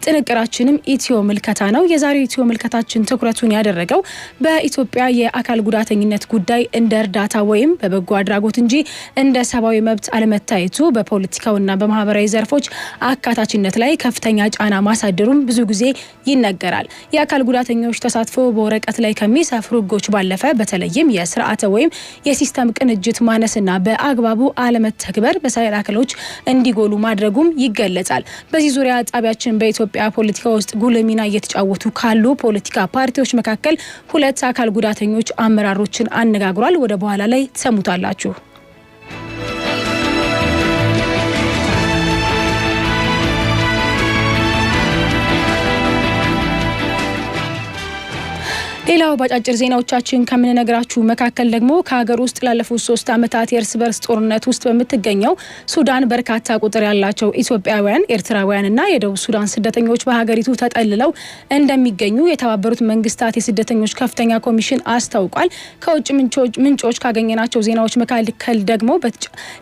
ጥንቅራችንም ኢትዮ ምልከታ ነው። የዛሬው ኢትዮ ምልከታችን ትኩረቱን ያደረገው በኢትዮጵያ የአካል ጉዳተኝነት ጉዳይ እንደ እርዳታ ወይም በበጎ አድራጎት እንጂ እንደ ሰብአዊ መብት አለመታየቱ በፖለቲካውና በማህበራዊ ዘርፎች አካታችነት ላይ ከፍተኛ ጫና ማሳደሩም ብዙ ጊዜ ይነገራል። የአካል ጉዳተኞች ተሳትፎ በወረቀት ላይ ከሚሰፍሩ ህጎች ባለፈ በተለይም የስርዓተ ወይም የሲስተም ቅንጅት ማነስና በአግባቡ አለመተግበር መሰናክሎች እንዲጎሉ ማድረጉም ይገለጻል። በዚህ ዙሪያ ጣቢያችን በኢትዮጵያ ፖለቲካ ውስጥ ጉልህ ሚና እየተጫወቱ ካሉ ፖለቲካ ፓርቲዎች መካከል ሁለት አካል ጉዳተኞች አመራሮችን አነጋግሯል። ወደ በኋላ ላይ ተሰሙታላችሁ። ሌላው ባጫጭር ዜናዎቻችን ከምንነግራችሁ መካከል ደግሞ ከሀገር ውስጥ ላለፉት 3 ዓመታት የእርስ በርስ ጦርነት ውስጥ በምትገኘው ሱዳን በርካታ ቁጥር ያላቸው ኢትዮጵያውያን፣ ኤርትራውያንና የደቡብ ሱዳን ስደተኞች በሀገሪቱ ተጠልለው እንደሚገኙ የተባበሩት መንግስታት የስደተኞች ከፍተኛ ኮሚሽን አስታውቋል። ከውጭ ምንጮች ካገኘናቸው ዜናዎች መካከል ደግሞ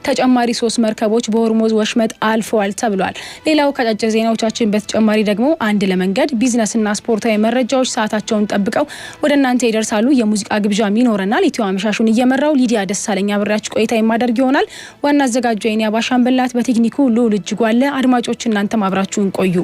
ተጨማሪ 3 መርከቦች በሆርሙዝ ወሽመጥ አልፈዋል ተብሏል። ሌላው ከአጫጭር ዜናዎቻችን በተጨማሪ ደግሞ አንድ ለመንገድ ቢዝነስና ስፖርታዊ መረጃዎች ሰዓታቸውን ጠብቀው ወደ እናንተ ይደርሳሉ። የሙዚቃ ግብዣም ይኖረናል። ኢትዮ አመሻሹን እየመራው ሊዲያ ደሳለኛ አብራችሁ ቆይታ የማደርግ ይሆናል። ዋና አዘጋጇ የኔ አባሻምበላት፣ በቴክኒኩ ሉል እጅጓለ። አድማጮች እናንተም አብራችሁን ቆዩ።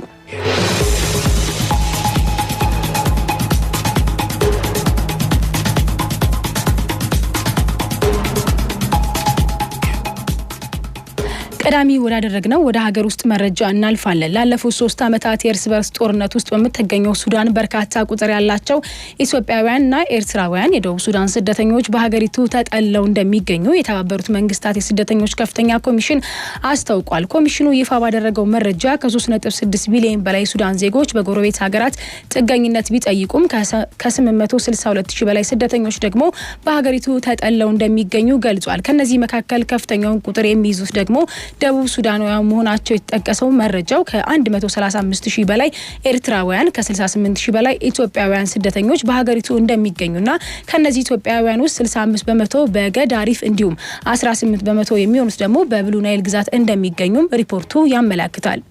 ቀዳሚ ወዳደረግነው ወደ ሀገር ውስጥ መረጃ እናልፋለን። ላለፉት 3 ዓመታት የእርስ በርስ ጦርነት ውስጥ በምትገኘው ሱዳን በርካታ ቁጥር ያላቸው ኢትዮጵያውያንና ኤርትራውያን የደቡብ ሱዳን ስደተኞች በሀገሪቱ ተጠልለው እንደሚገኙ የተባበሩት መንግስታት የስደተኞች ከፍተኛ ኮሚሽን አስታውቋል። ኮሚሽኑ ይፋ ባደረገው መረጃ ከ3.6 ቢሊዮን በላይ ሱዳን ዜጎች በጎረቤት ሀገራት ጥገኝነት ቢጠይቁም ከ862 ሺህ በላይ ስደተኞች ደግሞ በሀገሪቱ ተጠልለው እንደሚገኙ ገልጿል። ከነዚህ መካከል ከፍተኛውን ቁጥር የሚይዙት ደግሞ ደቡብ ሱዳናውያን መሆናቸው የተጠቀሰው መረጃው ከ135 ሺህ በላይ ኤርትራውያን፣ ከ68 ሺህ በላይ ኢትዮጵያውያን ስደተኞች በሀገሪቱ እንደሚገኙና ከነዚህ ኢትዮጵያውያን ውስጥ 65 በመቶ በገዳሪፍ እንዲሁም 18 በመቶ የሚሆኑት ደግሞ በብሉ ናይል ግዛት እንደሚገኙም ሪፖርቱ ያመላክታል።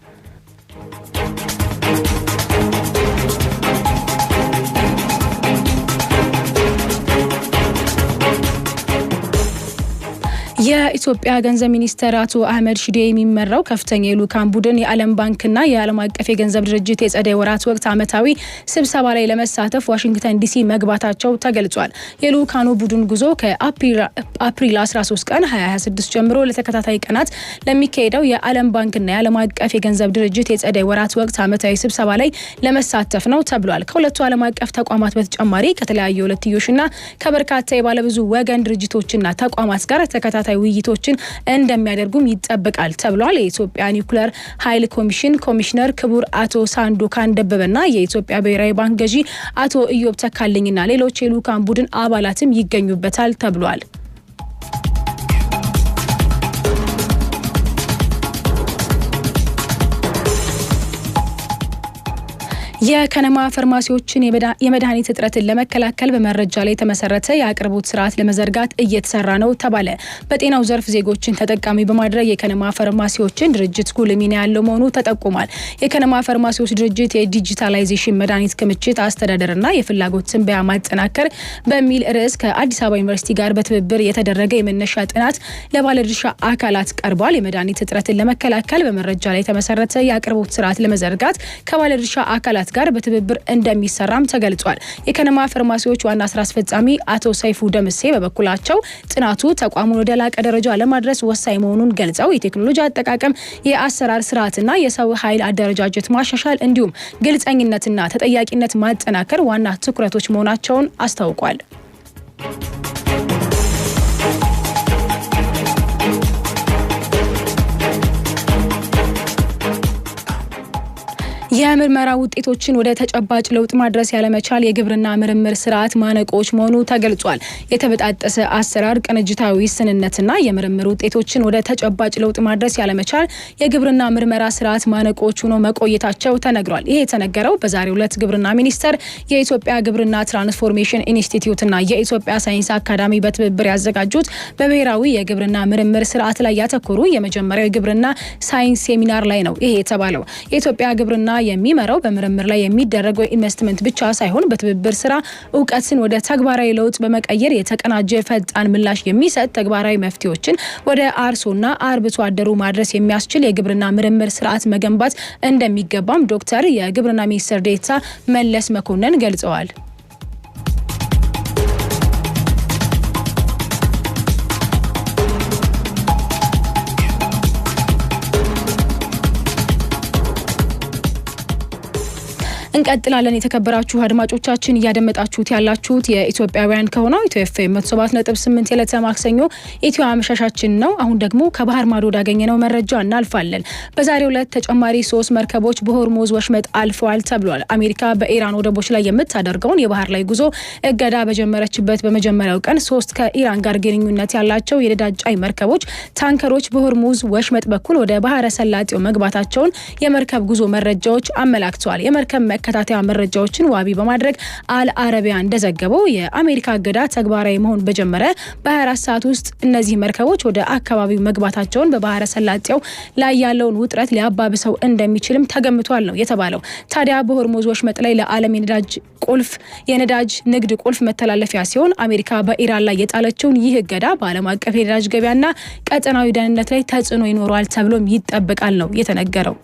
የኢትዮጵያ ገንዘብ ሚኒስትር አቶ አህመድ ሺዴ የሚመራው ከፍተኛ የልኡካን ቡድን የዓለም ባንክና የዓለም አቀፍ የገንዘብ ድርጅት የጸደይ ወራት ወቅት ዓመታዊ ስብሰባ ላይ ለመሳተፍ ዋሽንግተን ዲሲ መግባታቸው ተገልጿል። የልኡካኑ ቡድን ጉዞ ከአፕሪል 13 ቀን 2026 ጀምሮ ለተከታታይ ቀናት ለሚካሄደው የዓለም ባንክና የዓለም አቀፍ የገንዘብ ድርጅት የጸደይ ወራት ወቅት ዓመታዊ ስብሰባ ላይ ለመሳተፍ ነው ተብሏል። ከሁለቱ ዓለም አቀፍ ተቋማት በተጨማሪ ከተለያዩ ሁለትዮሽና ከበርካታ የባለብዙ ወገን ድርጅቶችና ተቋማት ጋር ተከታታይ ውይይቶችን እንደሚያደርጉም ይጠበቃል ተብሏል። የኢትዮጵያ ኒውክሌር ኃይል ኮሚሽን ኮሚሽነር ክቡር አቶ ሳንዶካን ደበበና የኢትዮጵያ ብሔራዊ ባንክ ገዢ አቶ ኢዮብ ተካልኝና ሌሎች የልኡካን ቡድን አባላትም ይገኙበታል ተብሏል። የከነማ ፋርማሲዎችን የመድኃኒት እጥረትን ለመከላከል በመረጃ ላይ የተመሰረተ የአቅርቦት ስርዓት ለመዘርጋት እየተሰራ ነው ተባለ። በጤናው ዘርፍ ዜጎችን ተጠቃሚ በማድረግ የከነማ ፋርማሲዎችን ድርጅት ጉልህ ሚና ያለው መሆኑ ተጠቁሟል። የከነማ ፋርማሲዎች ድርጅት የዲጂታላይዜሽን መድኃኒት ክምችት አስተዳደርና የፍላጎት ትንበያ ማጠናከር በሚል ርዕስ ከአዲስ አበባ ዩኒቨርሲቲ ጋር በትብብር የተደረገ የመነሻ ጥናት ለባለድርሻ አካላት ቀርቧል። የመድኃኒት እጥረትን ለመከላከል በመረጃ ላይ የተመሰረተ የአቅርቦት ስርዓት ለመዘርጋት ከባለድርሻ አካላት ጋር በትብብር እንደሚሰራም ተገልጿል። የከነማ ፋርማሲዎች ዋና ስራ አስፈጻሚ አቶ ሰይፉ ደምሴ በበኩላቸው ጥናቱ ተቋሙን ወደ ላቀ ደረጃ ለማድረስ ወሳኝ መሆኑን ገልጸው የቴክኖሎጂ አጠቃቀም፣ የአሰራር ስርዓትና የሰው ኃይል አደረጃጀት ማሻሻል እንዲሁም ግልጸኝነትና ተጠያቂነት ማጠናከር ዋና ትኩረቶች መሆናቸውን አስታውቋል። የምርመራ ውጤቶችን ወደ ተጨባጭ ለውጥ ማድረስ ያለመቻል የግብርና ምርምር ስርዓት ማነቆች መሆኑ ተገልጿል። የተበጣጠሰ አሰራር፣ ቅንጅታዊ ስንነትና የምርምር ውጤቶችን ወደ ተጨባጭ ለውጥ ማድረስ ያለመቻል የግብርና ምርመራ ስርዓት ማነቆች ሆኖ መቆየታቸው ተነግሯል። ይሄ የተነገረው በዛሬው ዕለት ግብርና ሚኒስቴር፣ የኢትዮጵያ ግብርና ትራንስፎርሜሽን ኢንስቲትዩትና የኢትዮጵያ ሳይንስ አካዳሚ በትብብር ያዘጋጁት በብሔራዊ የግብርና ምርምር ስርዓት ላይ ያተኮሩ የመጀመሪያው የግብርና ሳይንስ ሴሚናር ላይ ነው። ይሄ የተባለው የኢትዮጵያ ግብርና የሚመራው በምርምር ላይ የሚደረገው ኢንቨስትመንት ብቻ ሳይሆን በትብብር ስራ እውቀትን ወደ ተግባራዊ ለውጥ በመቀየር የተቀናጀ ፈጣን ምላሽ የሚሰጥ ተግባራዊ መፍትሄዎችን ወደ አርሶና አርብቶ አደሩ ማድረስ የሚያስችል የግብርና ምርምር ስርዓት መገንባት እንደሚገባም ዶክተር የግብርና ሚኒስትር ዴኤታ መለስ መኮንን ገልጸዋል። እንቀጥላለን። የተከበራችሁ አድማጮቻችን እያደመጣችሁት ያላችሁት የኢትዮጵያውያን ከሆነው ኢትዮ ኤፍኤም 107.8 የዕለተ ማክሰኞ ኢትዮ አመሻሻችን ነው። አሁን ደግሞ ከባህር ማዶ ወዳገኘነው መረጃ እናልፋለን። በዛሬው ዕለት ተጨማሪ 3 መርከቦች በሆርሙዝ ወሽመጥ አልፈዋል ተብሏል። አሜሪካ በኢራን ወደቦች ላይ የምታደርገውን የባህር ላይ ጉዞ እገዳ በጀመረችበት በመጀመሪያው ቀን 3 ከኢራን ጋር ግንኙነት ያላቸው የነዳጅ ጫኝ መርከቦች፣ ታንከሮች በሆርሙዝ ወሽመጥ በኩል ወደ ባህረ ሰላጤው መግባታቸውን የመርከብ ጉዞ መረጃዎች አመላክተዋል። የመርከብ መከታተያ መረጃዎችን ዋቢ በማድረግ አልአረቢያ እንደዘገበው የአሜሪካ እገዳ ተግባራዊ መሆን በጀመረ በ24 ሰዓት ውስጥ እነዚህ መርከቦች ወደ አካባቢው መግባታቸውን በባህረ ሰላጤው ላይ ያለውን ውጥረት ሊያባብሰው እንደሚችልም ተገምቷል ነው የተባለው። ታዲያ በሆርሙዝ ወሽመጥ ላይ ለዓለም የነዳጅ ንግድ ቁልፍ መተላለፊያ ሲሆን አሜሪካ በኢራን ላይ የጣለችውን ይህ እገዳ በዓለም አቀፍ የነዳጅ ገበያና ቀጠናዊ ደህንነት ላይ ተጽዕኖ ይኖረዋል ተብሎም ይጠበቃል ነው የተነገረው።